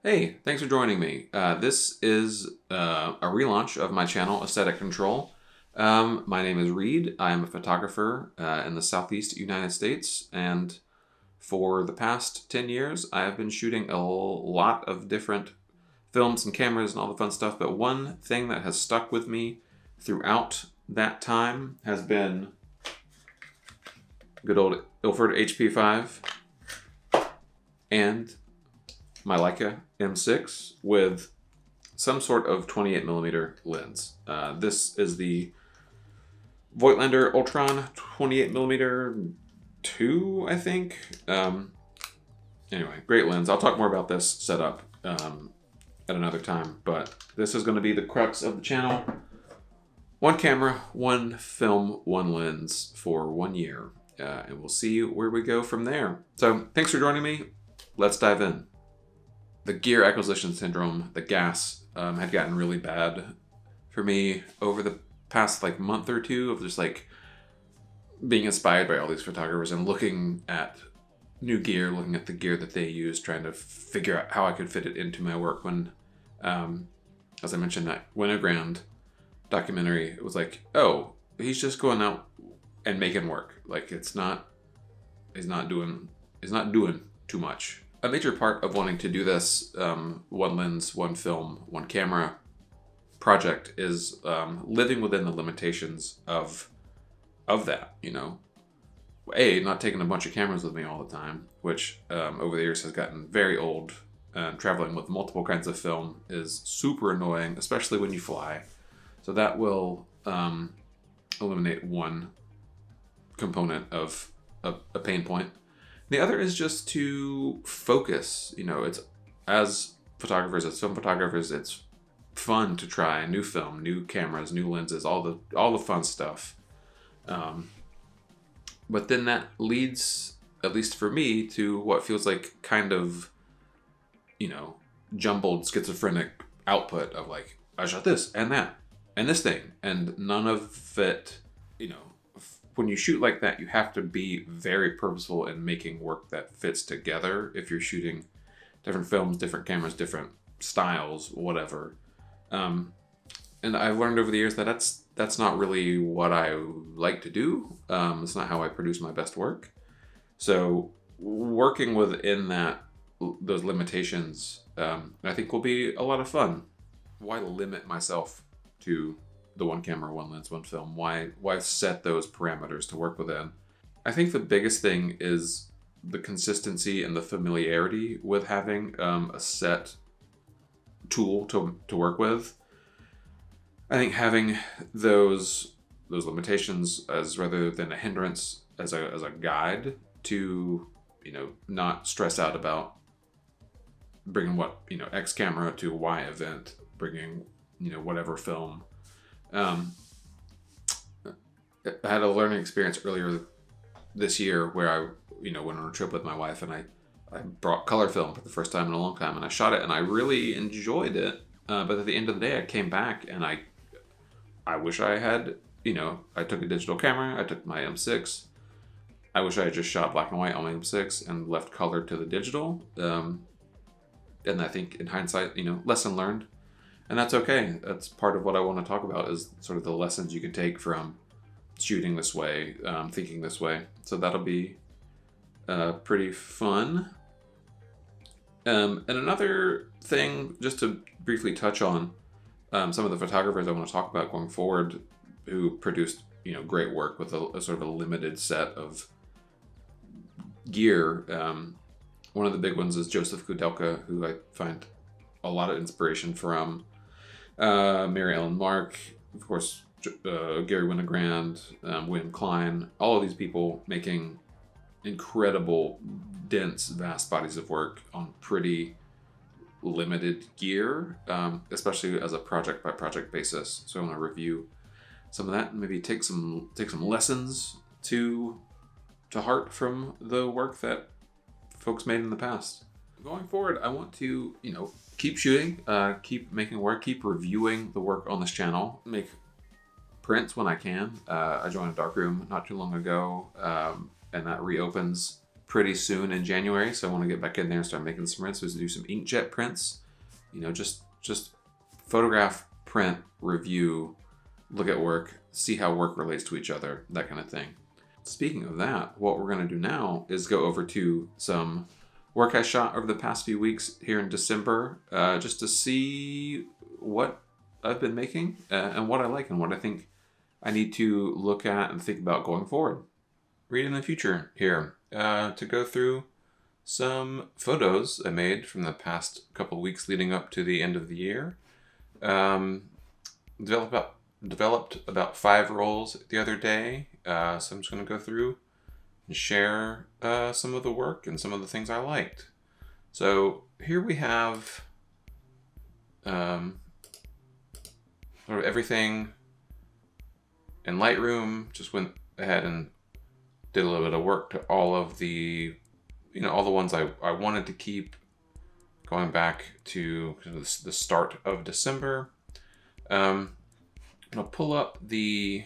Hey, thanks for joining me. This is a relaunch of my channel, Aesthetic Control. My name is Reed. I am a photographer in the Southeast United States, and for the past 10 years, I have been shooting a lot of different films and cameras and all the fun stuff, but one thing that has stuck with me throughout that time has been good old Ilford HP5 and my Leica M6 with some sort of 28mm lens. This is the Voigtlander Ultron 28mm 2, I think. Anyway, great lens. I'll talk more about this setup at another time, but this is going to be the crux of the channel. One camera, one film, one lens for 1 year, and we'll see where we go from there. So thanks for joining me. Let's dive in. The gear acquisition syndrome, the gas, had gotten really bad for me over the past month or two of just being inspired by all these photographers and looking at new gear, looking at the gear that they use, trying to figure out how I could fit it into my work. When, as I mentioned, that Winogrand documentary, it was like, oh, he's just going out and making work. He's not doing too much. A major part of wanting to do this one lens, one film, one camera project is living within the limitations of that, you know. Not taking a bunch of cameras with me all the time, which over the years has gotten very old. Traveling with multiple kinds of film is super annoying, especially when you fly. So that will eliminate one component of a pain point. The other is just to focus. You know, it's as photographers, as film photographers, it's fun to try new film, new cameras, new lenses, all the fun stuff. But then that leads, at least for me, to what feels like kind of, you know, jumbled schizophrenic output of I shot this and that and this thing, and none of it, you know. When you shoot like that, you have to be very purposeful in making work that fits together. If you're shooting different films, different cameras, different styles, whatever. And I've learned over the years that that's not really what I like to do. It's not how I produce my best work. So working within those limitations, I think will be a lot of fun. Why limit myself to the one camera, one lens, one film? Why set those parameters to work within? I think the biggest thing is the consistency and the familiarity with having a set tool to work with. I think having those limitations as rather than a hindrance, as a guide to, you know, not stress out about bringing X camera to Y event, bringing, you know, whatever film. I had a learning experience earlier this year where I, you know, went on a trip with my wife, and I brought color film for the first time in a long time, and I shot it and I really enjoyed it. But at the end of the day, I came back and I wish I had, you know, I took a digital camera, I took my M6. I wish I had just shot black and white on my M6 and left color to the digital. And I think in hindsight, you know, lesson learned. And that's okay. That's part of what I want to talk about, is sort of the lessons you can take from shooting this way, thinking this way. So that'll be pretty fun. And another thing, just to briefly touch on some of the photographers I want to talk about going forward who produced, you know, great work with a sort of a limited set of gear. One of the big ones is Joseph Kudelka, who I find a lot of inspiration from. Mary Ellen Mark, of course, Gary Winogrand, William Klein, all of these people making incredible, dense, vast bodies of work on pretty limited gear, especially as a project by project basis. So I want to review some of that and maybe take some lessons to heart from the work that folks made in the past. Going forward, I want to, you know, keep shooting, keep making work, keep reviewing the work on this channel, make prints when I can. I joined a darkroom not too long ago, and that reopens pretty soon in January, so I want to get back in there and start making some prints. So do some inkjet prints, you know, just photograph, print, review, look at work, see how work relates to each other, that kind of thing. Speaking of that, what we're going to do now is go over to some work I shot over the past few weeks here in December, just to see what I've been making and what I like and what I think I need to look at and think about going forward. Read in the future here to go through some photos I made from the past couple weeks leading up to the end of the year. Developed about 5 rolls the other day, so I'm just going to go through and share some of the work and some of the things I liked. So here we have sort of everything in Lightroom. Just went ahead and did a little bit of work to all of the, you know, all the ones I wanted to keep, going back to the start of December. I'll pull up the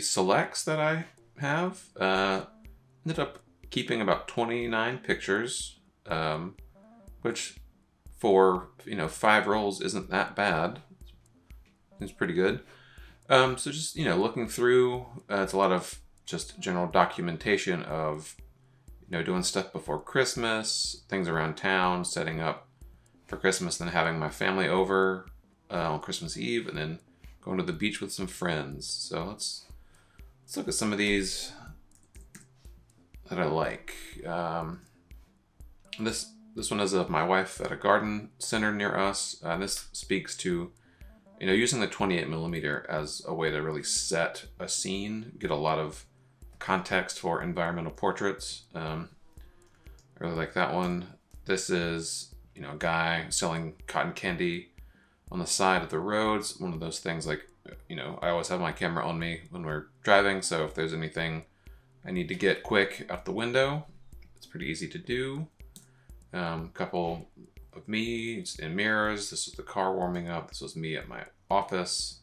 selects that I have. Ended up keeping about 29 pictures, which for, you know, 5 rolls isn't that bad. It's pretty good. So just, you know, looking through, it's a lot of just general documentation of, you know, doing stuff before Christmas, things around town, setting up for Christmas, then having my family over on Christmas Eve, and then going to the beach with some friends. So let's look at some of these that I like. This one is of my wife at a garden center near us. This speaks to, you know, using the 28mm as a way to really set a scene, get a lot of context for environmental portraits. I really like that one. This is, you know, a guy selling cotton candy on the side of the roads. One of those things, like, you know, I always have my camera on me when we're driving, so if there's anything I need to get quick out the window, it's pretty easy to do. Couple of me in mirrors. This was the car warming up. This was me at my office.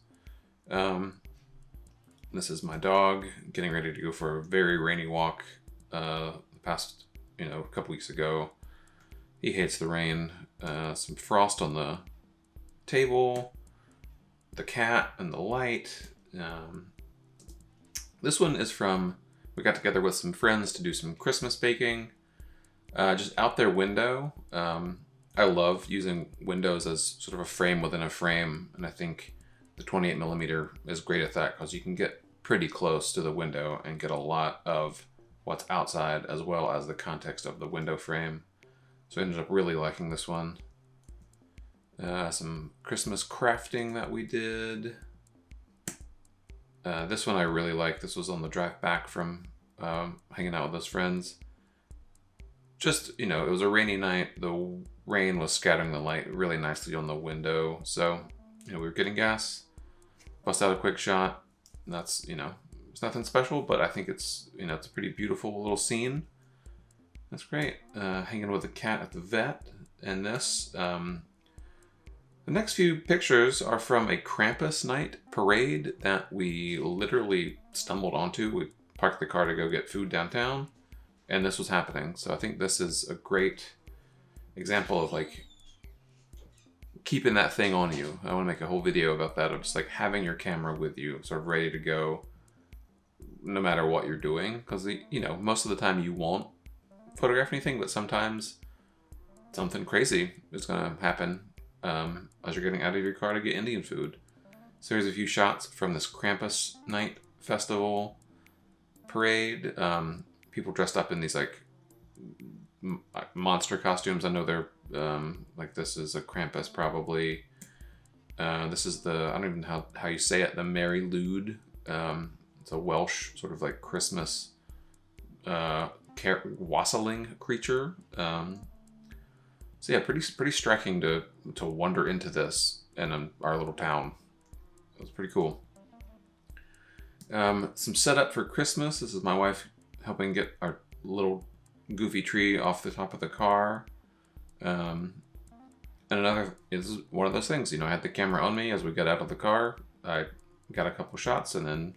This is my dog getting ready to go for a very rainy walk the past, you know, a couple weeks ago. He hates the rain. Some frost on the table, the cat and the light. This one is from, we got together with some friends to do some Christmas baking. Just out their window. I love using windows as sort of a frame within a frame, and I think the 28mm is great at that because you can get pretty close to the window and get a lot of what's outside as well as the context of the window frame. So I ended up really liking this one. Some Christmas crafting that we did. This one I really like. This was on the drive back from hanging out with those friends. Just, you know, it was a rainy night. The rain was scattering the light really nicely on the window. So, you know, we were getting gas, bust out a quick shot. And that's, you know, it's nothing special, but I think it's, you know, it's a pretty beautiful little scene. That's great. Hanging with the cat at the vet. And this, the next few pictures are from a Krampus night parade that we literally stumbled onto. We parked the car to go get food downtown, and this was happening. So I think this is a great example of like keeping that thing on you. I want to make a whole video about that, of just like having your camera with you, sort of ready to go no matter what you're doing. Because, you know, most of the time you won't photograph anything, but sometimes something crazy is going to happen as you're getting out of your car to get Indian food. So here's a few shots from this Krampus night festival parade. People dressed up in these like monster costumes. I know they're like, this is a Krampus probably. This is the, I don't even know how you say it, the Mary Lude. It's a Welsh sort of like Christmas wassailing creature. So yeah, pretty striking to wander into this in our little town. It was pretty cool. Some setup for Christmas. This is my wife helping get our little goofy tree off the top of the car. And another is one of those things, you know, I had the camera on me as we got out of the car. I got a couple shots and then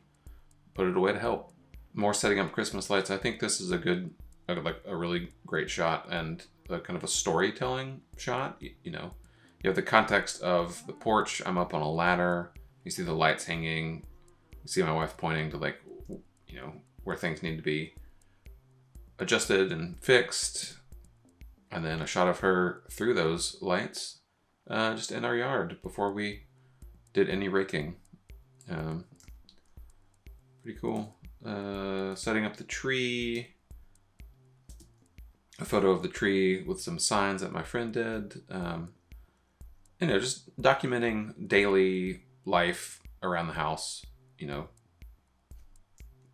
put it away to help. more setting up Christmas lights. I think this is a good, like a really great shot and kind of a storytelling shot. You know, you have the context of the porch. I'm up on a ladder. You see the lights hanging. You see my wife pointing to like, you know, where things need to be adjusted and fixed. And then a shot of her through those lights, just in our yard before we did any raking. Pretty cool. Setting up the tree. A photo of the tree with some signs that my friend did. You know, just documenting daily life around the house, you know,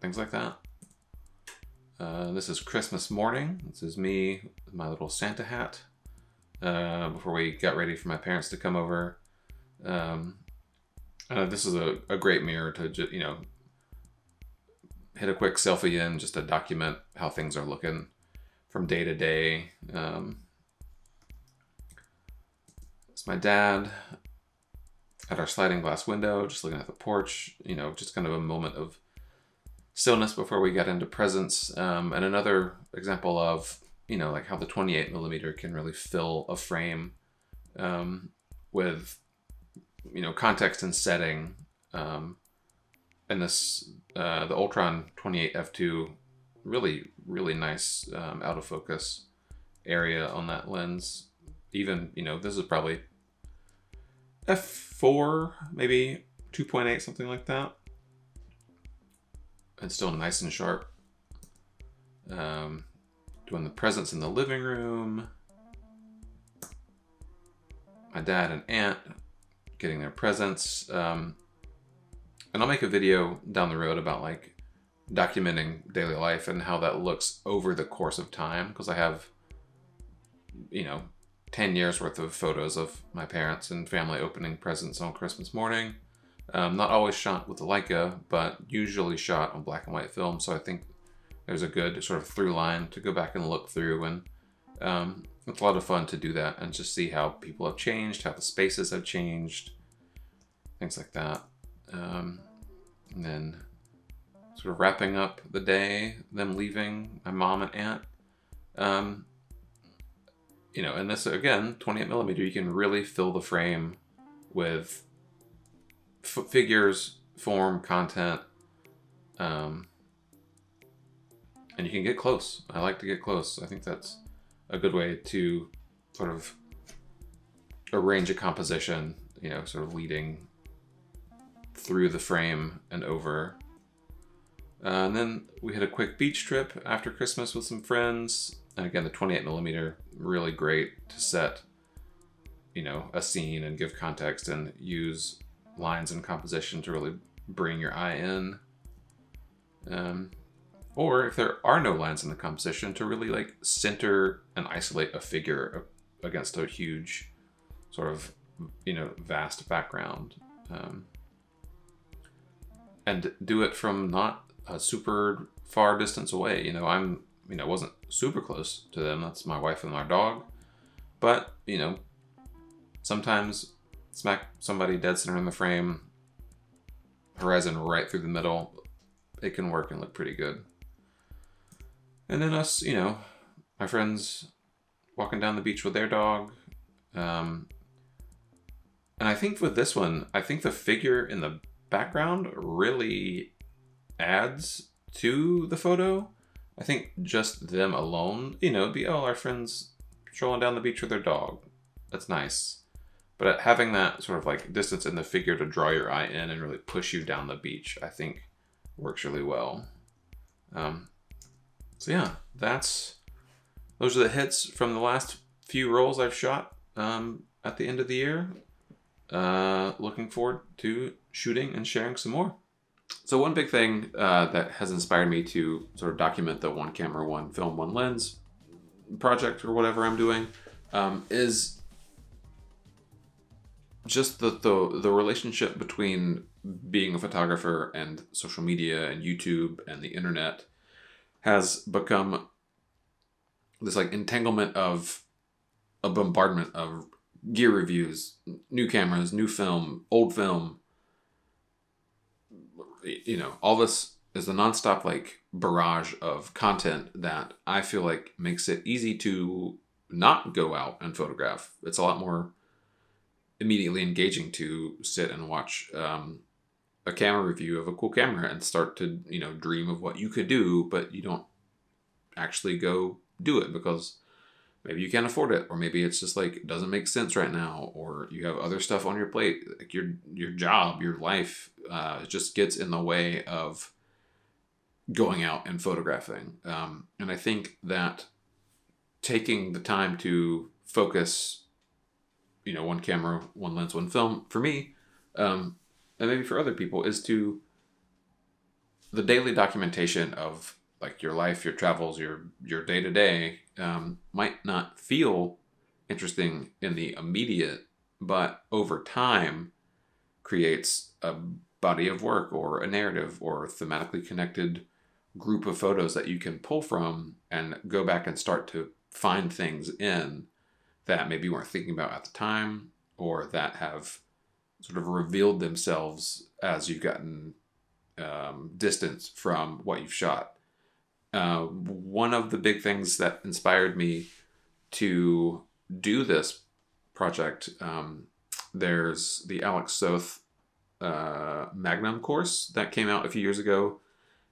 things like that. This is Christmas morning. This is me with my little Santa hat before we got ready for my parents to come over. This is a great mirror to just, you know, hit a quick selfie in just to document how things are looking from day to day. It's my dad at our sliding glass window, just looking at the porch, you know, just kind of a moment of stillness before we get into presents. And another example of, you know, like how the 28mm can really fill a frame with, you know, context and setting. And this, the Ultron 28 f2, really nice out of focus area on that lens. Even, you know, this is probably f4, maybe 2.8, something like that. And still nice and sharp. Doing the presents in the living room. My dad and aunt getting their presents. And I'll make a video down the road about like documenting daily life and how that looks over the course of time. Because I have, you know, 10 years worth of photos of my parents and family opening presents on Christmas morning. Not always shot with the Leica, but usually shot on black and white film. So I think there's a good sort of through line to go back and look through. And it's a lot of fun to do that and just see how people have changed, how the spaces have changed, things like that. And then sort of wrapping up the day, them leaving, my mom and aunt. You know, and this, again, 28mm, you can really fill the frame with figures, form, content, and you can get close. I like to get close. I think that's a good way to sort of arrange a composition, you know, sort of leading through the frame and over. And then we had a quick beach trip after Christmas with some friends. And again, the 28mm, really great to set, you know, a scene and give context and use lines and composition to really bring your eye in. Or if there are no lines in the composition, to really like center and isolate a figure against a huge sort of, you know, vast background. And do it from not a super far distance away. You know, I wasn't super close to them. That's my wife and our dog. But, you know, sometimes smack somebody dead center in the frame, horizon right through the middle, it can work and look pretty good. And then us, you know, my friends walking down the beach with their dog. And I think with this one, I think the figure in the background really adds to the photo. I think just them alone, you know, it'd be, oh, our friends strolling down the beach with their dog. That's nice. But having that sort of like distance in the figure to draw your eye in and really push you down the beach, I think works really well. So yeah, those are the hits from the last few rolls I've shot at the end of the year. Looking forward to shooting and sharing some more. So one big thing that has inspired me to sort of document the one camera, one film, one lens project or whatever I'm doing is just the relationship between being a photographer and social media and YouTube and the internet has become this like entanglement of a bombardment of gear reviews, new cameras, new film, old film. You know, all this is a nonstop like barrage of content that I feel like makes it easy to not go out and photograph. It's a lot more immediately engaging to sit and watch a camera review of a cool camera and start to, dream of what you could do, but you don't actually go do it because maybe you can't afford it, or maybe it's just like it doesn't make sense right now, or you have other stuff on your plate, like your job, your life, just gets in the way of going out and photographing. And I think that taking the time to focus, one camera, one lens, one film, for me, and maybe for other people, is to the daily documentation of like your life, your travels, your day to day, might not feel interesting in the immediate, but over time creates a body of work or a narrative or a thematically connected group of photos that you can pull from and go back and start to find things in that maybe you weren't thinking about at the time, or that have sort of revealed themselves as you've gotten distance from what you've shot. One of the big things that inspired me to do this project, there's the Alex Soth Magnum course that came out a few years ago.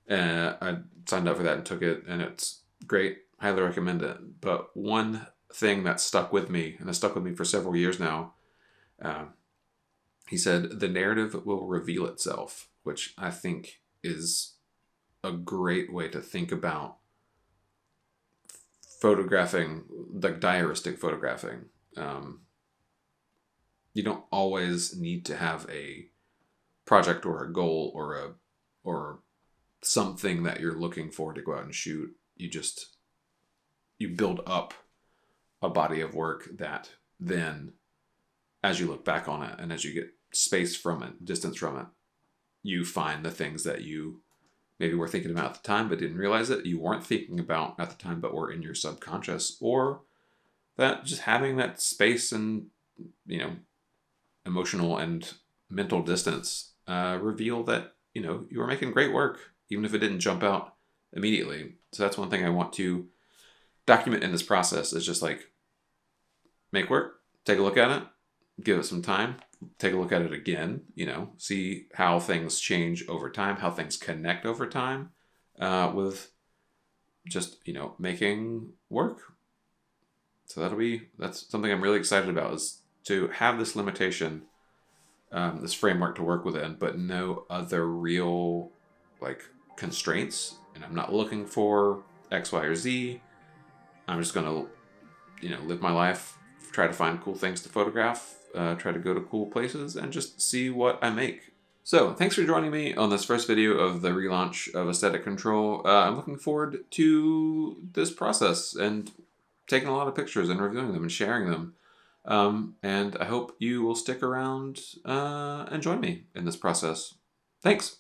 I signed up for that and took it, and it's great. Highly recommend it. But one thing that stuck with me, and has stuck with me for several years now, he said, the narrative will reveal itself, which I think is a great way to think about photographing, like diaristic photographing. You don't always need to have a project or a goal or something that you're looking for to go out and shoot. You build up a body of work that then, as you look back on it and as you get space from it, distance from it, you find the things that you maybe were thinking about at the time but didn't realize it, you weren't thinking about at the time but were in your subconscious, or that just having that space and emotional and mental distance reveal that you were making great work even if it didn't jump out immediately. So that's one thing I want to document in this process, is just like make work, take a look at it, give it some time, take a look at it again, see how things change over time, how things connect over time, with just, making work. So that's something I'm really excited about, is to have this limitation, this framework to work within, but no other real like constraints. And I'm not looking for X, Y, or Z. I'm just going to, live my life, try to find cool things to photograph, try to go to cool places, and just see what I make. So thanks for joining me on this first video of the relaunch of Aesthetic Control. I'm looking forward to this process and taking a lot of pictures and reviewing them and sharing them. And I hope you will stick around and join me in this process. Thanks.